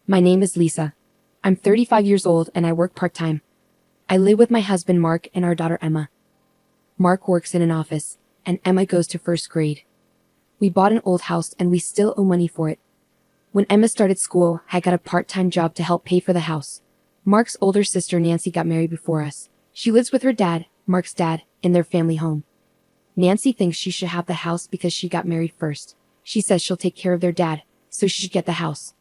My name is Lisa. I'm 35 years old and I work part-time. I live with my husband Mark and our daughter Emma. Mark works in an office, and Emma goes to first grade. We bought an old house and we still owe money for it. When Emma started school, I got a part-time job to help pay for the house. Mark's older sister Nancy got married before us. She lives with her dad, Mark's dad, in their family home. Nancy thinks she should have the house because she got married first. She says she'll take care of their dad, so she should get the house.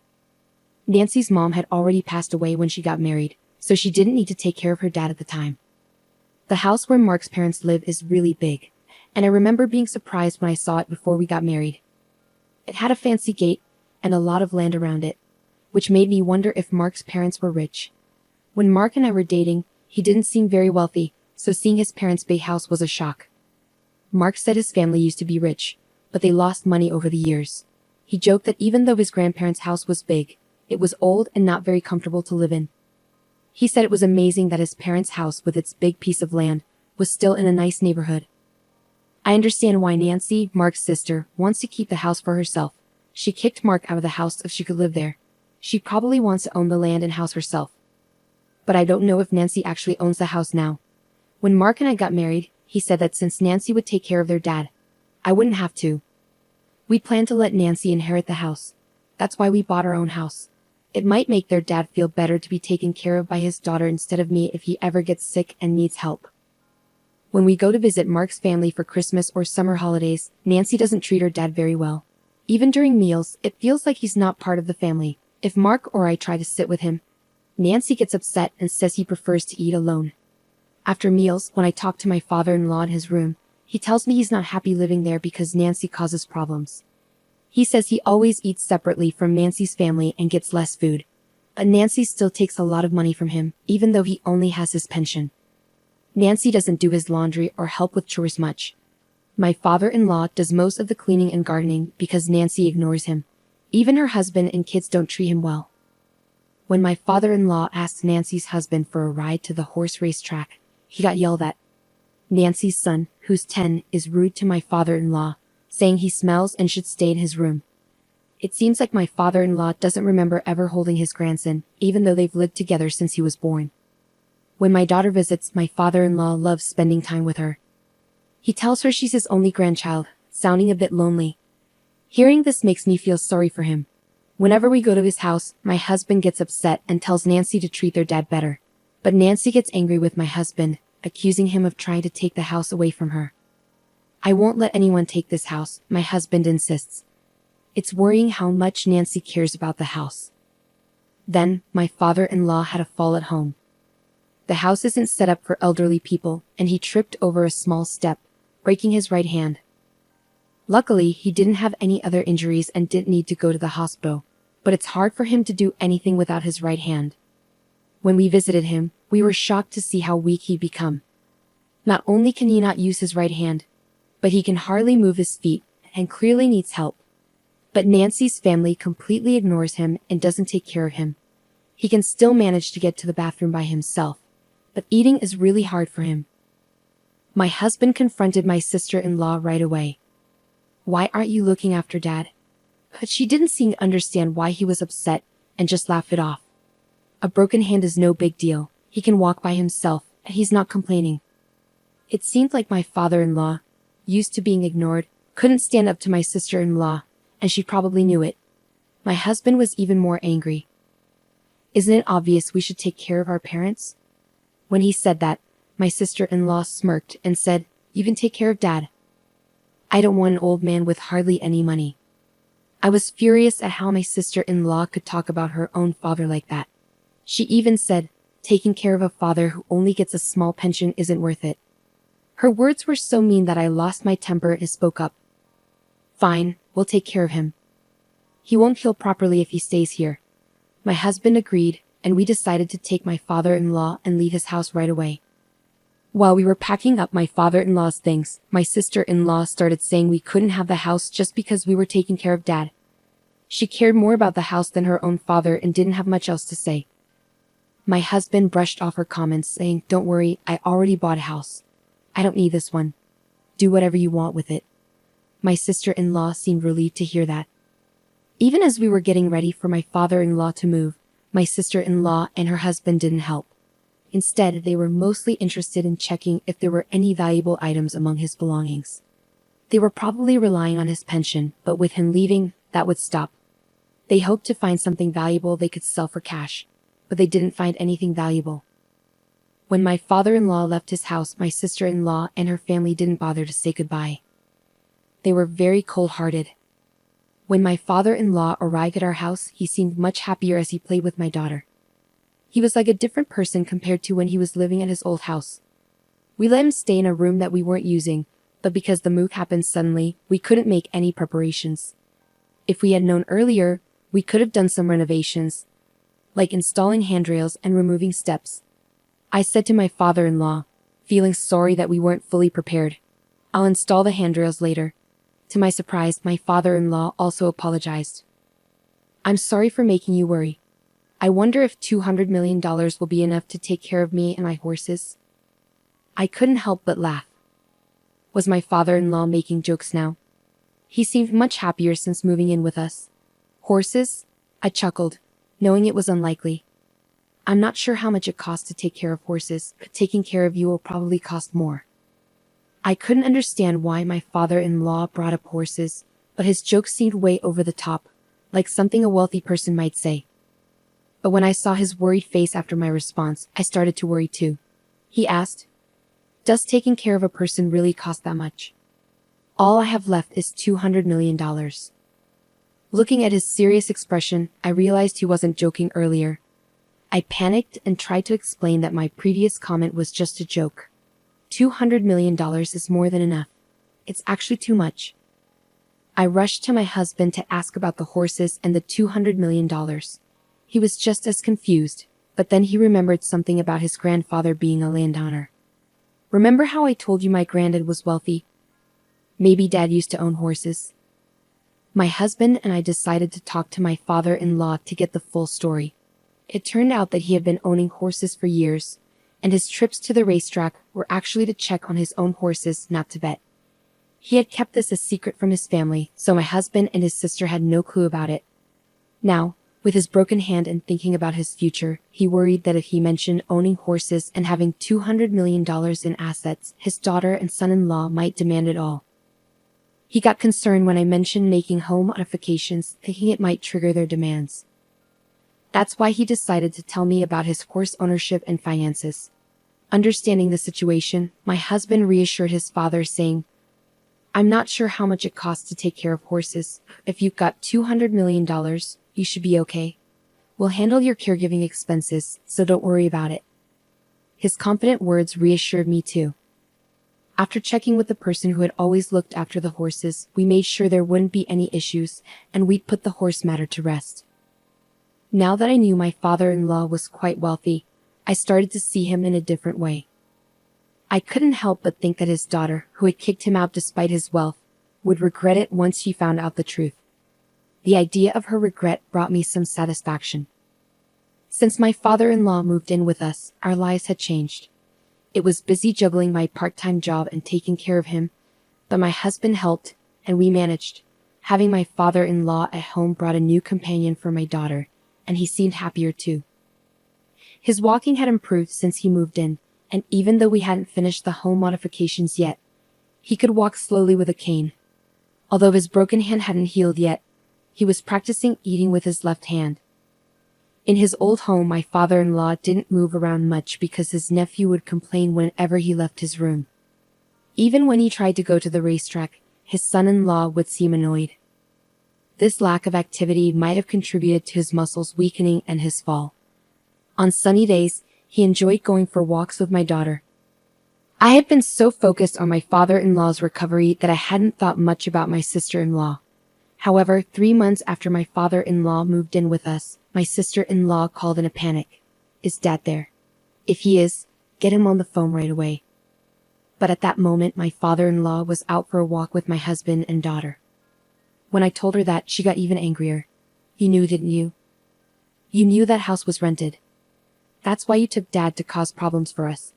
Nancy's mom had already passed away when she got married, so she didn't need to take care of her dad at the time. The house where Mark's parents live is really big, and I remember being surprised when I saw it before we got married. It had a fancy gate and a lot of land around it, which made me wonder if Mark's parents were rich. When Mark and I were dating, he didn't seem very wealthy, so seeing his parents' big house was a shock. Mark said his family used to be rich, but they lost money over the years. He joked that even though his grandparents' house was big, it was old and not very comfortable to live in. He said it was amazing that his parents' house with its big piece of land was still in a nice neighborhood. I understand why Nancy, Mark's sister, wants to keep the house for herself. She kicked Mark out of the house if she could live there. She probably wants to own the land and house herself. But I don't know if Nancy actually owns the house now. When Mark and I got married, he said that since Nancy would take care of their dad, I wouldn't have to. We planned to let Nancy inherit the house. That's why we bought our own house. It might make their dad feel better to be taken care of by his daughter instead of me if he ever gets sick and needs help. When we go to visit Mark's family for Christmas or summer holidays, Nancy doesn't treat her dad very well. Even during meals, it feels like he's not part of the family. If Mark or I try to sit with him, Nancy gets upset and says he prefers to eat alone. After meals, when I talk to my father-in-law in his room, he tells me he's not happy living there because Nancy causes problems. He says he always eats separately from Nancy's family and gets less food. But Nancy still takes a lot of money from him, even though he only has his pension. Nancy doesn't do his laundry or help with chores much. My father-in-law does most of the cleaning and gardening because Nancy ignores him. Even her husband and kids don't treat him well. When my father-in-law asked Nancy's husband for a ride to the horse race track, he got yelled at. Nancy's son, who's 10, is rude to my father-in-law, saying he smells and should stay in his room. It seems like my father-in-law doesn't remember ever holding his grandson, even though they've lived together since he was born. When my daughter visits, my father-in-law loves spending time with her. He tells her she's his only grandchild, sounding a bit lonely. Hearing this makes me feel sorry for him. Whenever we go to his house, my husband gets upset and tells Nancy to treat their dad better. But Nancy gets angry with my husband, accusing him of trying to take the house away from her. I won't let anyone take this house, my husband insists. It's worrying how much Nancy cares about the house. Then, my father-in-law had a fall at home. The house isn't set up for elderly people, and he tripped over a small step, breaking his right hand. Luckily, he didn't have any other injuries and didn't need to go to the hospital, but it's hard for him to do anything without his right hand. When we visited him, we were shocked to see how weak he'd become. Not only can he not use his right hand, but he can hardly move his feet and clearly needs help. But Nancy's family completely ignores him and doesn't take care of him. He can still manage to get to the bathroom by himself, but eating is really hard for him. My husband confronted my sister-in-law right away. "Why aren't you looking after Dad?" But she didn't seem to understand why he was upset and just laughed it off. A broken hand is no big deal. He can walk by himself, and he's not complaining. It seemed like my father-in-law, used to being ignored, couldn't stand up to my sister-in-law, and she probably knew it. My husband was even more angry. "Isn't it obvious we should take care of our parents?" When he said that, my sister-in-law smirked and said, "You can take care of Dad." I don't want an old man with hardly any money. I was furious at how my sister-in-law could talk about her own father like that. She even said, taking care of a father who only gets a small pension isn't worth it. Her words were so mean that I lost my temper and spoke up. "Fine, we'll take care of him. He won't heal properly if he stays here." My husband agreed, and we decided to take my father-in-law and leave his house right away. While we were packing up my father-in-law's things, my sister-in-law started saying we couldn't have the house just because we were taking care of Dad. She cared more about the house than her own father and didn't have much else to say. My husband brushed off her comments, saying, "Don't worry, I already bought a house. I don't need this one. Do whatever you want with it." My sister-in-law seemed relieved to hear that. Even as we were getting ready for my father-in-law to move, my sister-in-law and her husband didn't help. Instead, they were mostly interested in checking if there were any valuable items among his belongings. They were probably relying on his pension, but with him leaving, that would stop. They hoped to find something valuable they could sell for cash, but they didn't find anything valuable. When my father-in-law left his house, my sister-in-law and her family didn't bother to say goodbye. They were very cold-hearted. When my father-in-law arrived at our house, he seemed much happier as he played with my daughter. He was like a different person compared to when he was living at his old house. We let him stay in a room that we weren't using, but because the move happened suddenly, we couldn't make any preparations. If we had known earlier, we could have done some renovations, like installing handrails and removing steps. I said to my father-in-law, feeling sorry that we weren't fully prepared, "I'll install the handrails later." To my surprise, my father-in-law also apologized. "I'm sorry for making you worry. I wonder if $200 million will be enough to take care of me and my horses." I couldn't help but laugh. Was my father-in-law making jokes now? He seemed much happier since moving in with us. Horses? I chuckled, knowing it was unlikely. "I'm not sure how much it costs to take care of horses, but taking care of you will probably cost more." I couldn't understand why my father-in-law brought up horses, but his joke seemed way over the top, like something a wealthy person might say. But when I saw his worried face after my response, I started to worry too. He asked, "Does taking care of a person really cost that much?" "All I have left is $200 million. Looking at his serious expression, I realized he wasn't joking earlier. I panicked and tried to explain that my previous comment was just a joke. $200 million is more than enough. It's actually too much. I rushed to my husband to ask about the horses and the $200 million. He was just as confused, but then he remembered something about his grandfather being a landowner. "Remember how I told you my granddad was wealthy? Maybe Dad used to own horses." My husband and I decided to talk to my father-in-law to get the full story. It turned out that he had been owning horses for years, and his trips to the racetrack were actually to check on his own horses, not to bet. He had kept this a secret from his family, so my husband and his sister had no clue about it. Now, with his broken hand and thinking about his future, he worried that if he mentioned owning horses and having $200 million in assets, his daughter and son-in-law might demand it all. He got concerned when I mentioned making home modifications, thinking it might trigger their demands. That's why he decided to tell me about his horse ownership and finances. Understanding the situation, my husband reassured his father, saying, "I'm not sure how much it costs to take care of horses. If you've got $200 million, you should be okay. We'll handle your caregiving expenses, so don't worry about it." His confident words reassured me too. After checking with the person who had always looked after the horses, we made sure there wouldn't be any issues, and we'd put the horse matter to rest. Now that I knew my father-in-law was quite wealthy, I started to see him in a different way. I couldn't help but think that his daughter, who had kicked him out despite his wealth, would regret it once she found out the truth. The idea of her regret brought me some satisfaction. Since my father-in-law moved in with us, our lives had changed. It was busy juggling my part-time job and taking care of him, but my husband helped, and we managed. Having my father-in-law at home brought a new companion for my daughter, and he seemed happier too. His walking had improved since he moved in, and even though we hadn't finished the home modifications yet, he could walk slowly with a cane. Although his broken hand hadn't healed yet, he was practicing eating with his left hand. In his old home, my father-in-law didn't move around much because his nephew would complain whenever he left his room. Even when he tried to go to the racetrack, his son-in-law would seem annoyed. This lack of activity might have contributed to his muscles weakening and his fall. On sunny days, he enjoyed going for walks with my daughter. I had been so focused on my father-in-law's recovery that I hadn't thought much about my sister-in-law. However, 3 months after my father-in-law moved in with us, my sister-in-law called in a panic. "Is Dad there? If he is, get him on the phone right away." But at that moment, my father-in-law was out for a walk with my husband and daughter. When I told her that, she got even angrier. "You knew, didn't you? You knew that house was rented. That's why you took Dad to cause problems for us."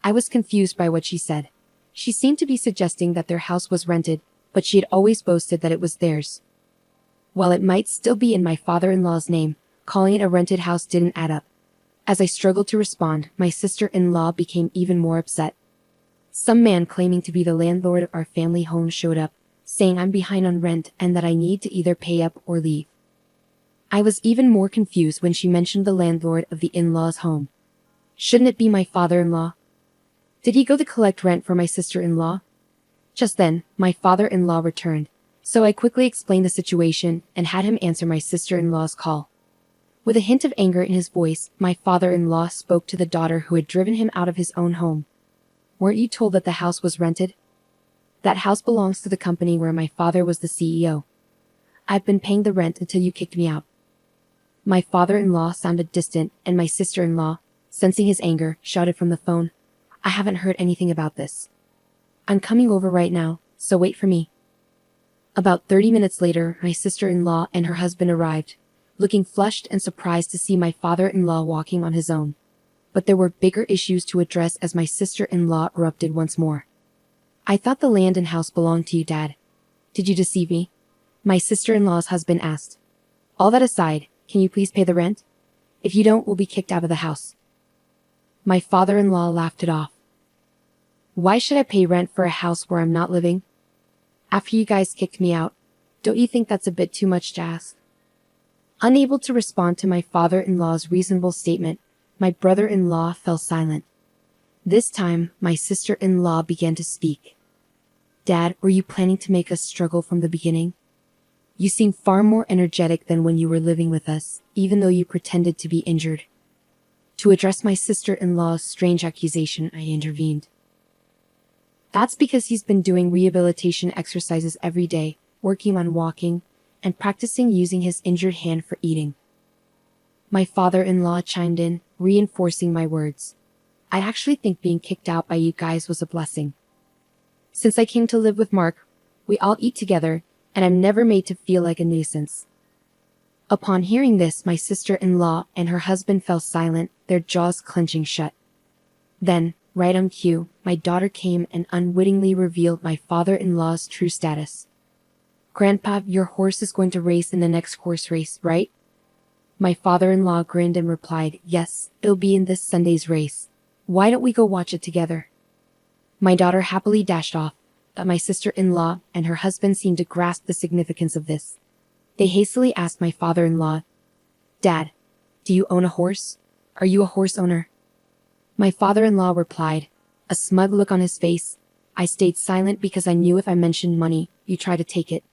I was confused by what she said. She seemed to be suggesting that their house was rented, but she had always boasted that it was theirs. While it might still be in my father-in-law's name, calling it a rented house didn't add up. As I struggled to respond, my sister-in-law became even more upset. Some man claiming to be the landlord of our family home showed up, saying I'm behind on rent and that I need to either pay up or leave. I was even more confused when she mentioned the landlord of the in-laws' home. Shouldn't it be my father-in-law? Did he go to collect rent for my sister-in-law? Just then, my father-in-law returned, so I quickly explained the situation and had him answer my sister-in-law's call. With a hint of anger in his voice, my father-in-law spoke to the daughter who had driven him out of his own home. Weren't you told that the house was rented? That house belongs to the company where my father was the CEO. I've been paying the rent until you kicked me out. My father-in-law sounded distant, and my sister-in-law, sensing his anger, shouted from the phone, I haven't heard anything about this. I'm coming over right now, so wait for me. About 30 minutes later, my sister-in-law and her husband arrived, looking flushed and surprised to see my father-in-law walking on his own. But there were bigger issues to address as my sister-in-law erupted once more. I thought the land and house belonged to you, Dad. Did you deceive me? My sister-in-law's husband asked. All that aside, can you please pay the rent? If you don't, we'll be kicked out of the house. My father-in-law laughed it off. Why should I pay rent for a house where I'm not living? After you guys kicked me out, don't you think that's a bit too much to ask? Unable to respond to my father-in-law's reasonable statement, my brother-in-law fell silent. This time, my sister-in-law began to speak. Dad, were you planning to make us struggle from the beginning? You seem far more energetic than when you were living with us, even though you pretended to be injured. To address my sister-in-law's strange accusation, I intervened. That's because he's been doing rehabilitation exercises every day, working on walking, and practicing using his injured hand for eating. My father-in-law chimed in, reinforcing my words. I actually think being kicked out by you guys was a blessing. Since I came to live with Mark, we all eat together, and I'm never made to feel like a nuisance. Upon hearing this, my sister-in-law and her husband fell silent, their jaws clenching shut. Then, right on cue, my daughter came and unwittingly revealed my father-in-law's true status. Grandpa, your horse is going to race in the next horse race, right? My father-in-law grinned and replied, yes, it'll be in this Sunday's race. Why don't we go watch it together? My daughter happily dashed off, but my sister-in-law and her husband seemed to grasp the significance of this. They hastily asked my father-in-law, Dad, do you own a horse? Are you a horse owner? My father-in-law replied, a smug look on his face. I stayed silent because I knew if I mentioned money, you'd try to take it.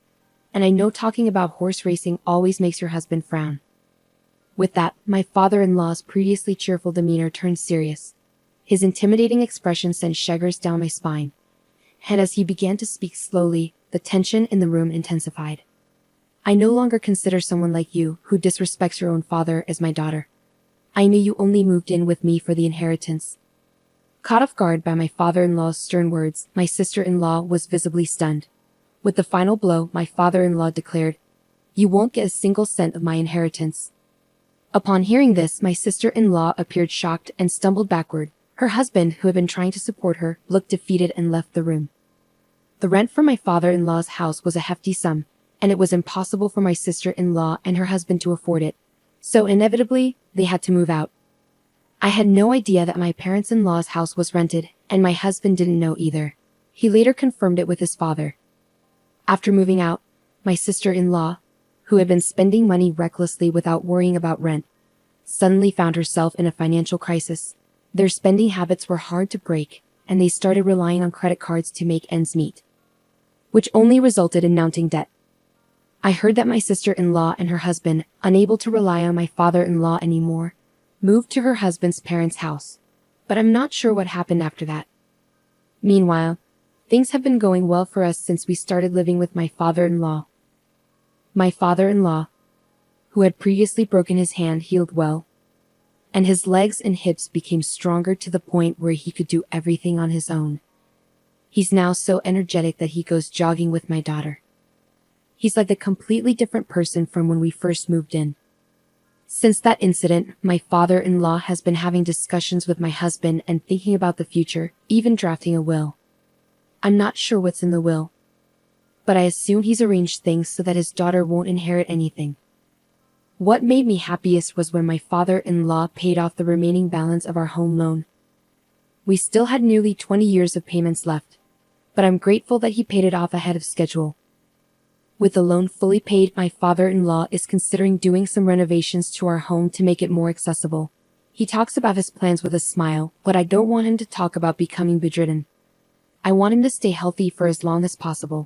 And I know talking about horse racing always makes your husband frown. With that, my father-in-law's previously cheerful demeanor turned serious. His intimidating expression sent shivers down my spine. And as he began to speak slowly, the tension in the room intensified. I no longer consider someone like you, who disrespects your own father, as my daughter. I knew you only moved in with me for the inheritance. Caught off guard by my father-in-law's stern words, my sister-in-law was visibly stunned. With the final blow, my father-in-law declared, you won't get a single cent of my inheritance. Upon hearing this, my sister-in-law appeared shocked and stumbled backward. Her husband, who had been trying to support her, looked defeated and left the room. The rent for my father-in-law's house was a hefty sum, and it was impossible for my sister-in-law and her husband to afford it. So inevitably, they had to move out. I had no idea that my parents-in-law's house was rented, and my husband didn't know either. He later confirmed it with his father. After moving out, my sister-in-law, who had been spending money recklessly without worrying about rent, suddenly found herself in a financial crisis. Their spending habits were hard to break, and they started relying on credit cards to make ends meet, which only resulted in mounting debt. I heard that my sister-in-law and her husband, unable to rely on my father-in-law anymore, moved to her husband's parents' house, but I'm not sure what happened after that. Meanwhile, things have been going well for us since we started living with my father-in-law. My father-in-law, who had previously broken his hand, healed well, and his legs and hips became stronger to the point where he could do everything on his own. He's now so energetic that he goes jogging with my daughter. He's like a completely different person from when we first moved in. Since that incident, my father-in-law has been having discussions with my husband and thinking about the future, even drafting a will. I'm not sure what's in the will, but I assume he's arranged things so that his daughter won't inherit anything. What made me happiest was when my father-in-law paid off the remaining balance of our home loan. We still had nearly 20 years of payments left, but I'm grateful that he paid it off ahead of schedule. With the loan fully paid, my father-in-law is considering doing some renovations to our home to make it more accessible. He talks about his plans with a smile, but I don't want him to talk about becoming bedridden. I want him to stay healthy for as long as possible.